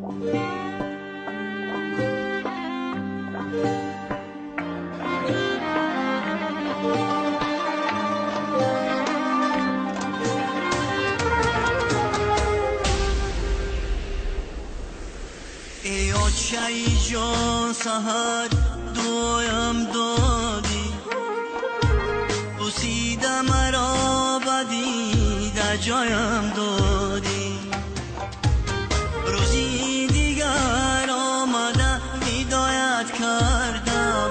چای جان سحر دویم دادی بوسیده مرا بدی در جایم دادی روزی دیگر آمده هدایت کردم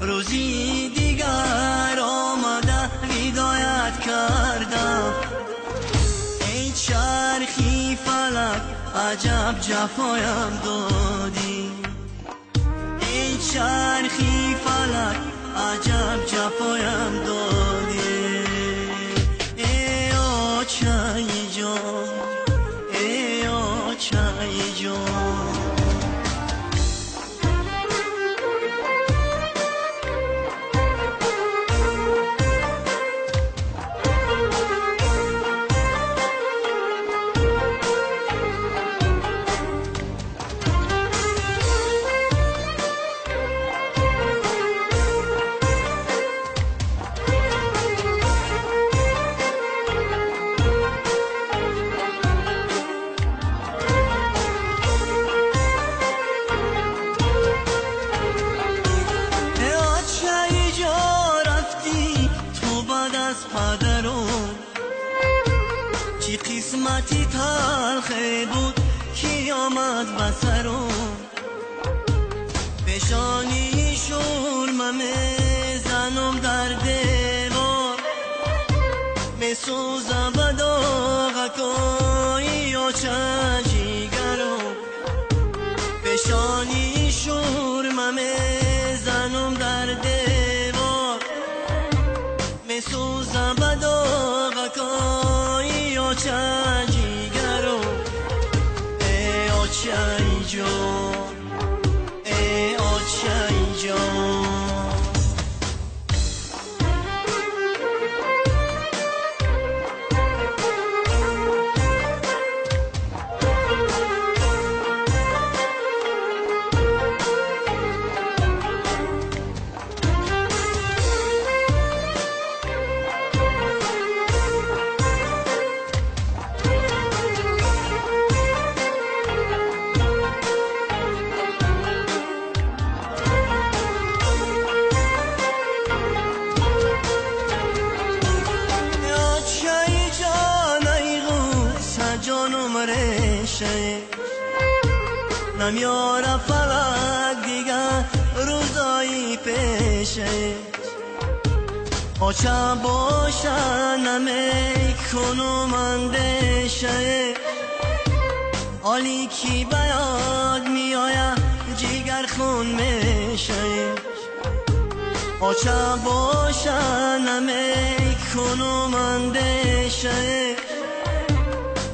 روزی دیگر آمده هدایت کردم ای چرخی فلک عجب جفایم دادی ای چرخی فلک عجب جفایم دادی ای آچای جان ای آچای جان چی قسمتی تلخه بود کی آمد بسرم پیشانی شورمه میزنم در دیوار میسوزم به داغکایی آچه جیگرم پیشانی شورمه میزنم در دیوار میسوزم به داغکایی آچه جیگرم ای آچه جان ای آچه جان جانم ریشه نمیاره فلک دیگر روزایی پیشه آچه باشه نمیکنم اندیشه حالی کی بیاد میآید جیگر خون میشه آچه باشه نمیکنم اندیشه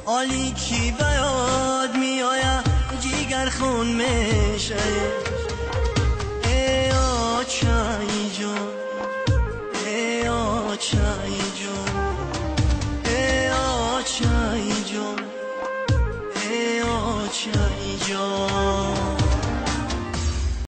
حالی کی بیاد میآید جیگر خون میشه ای آچه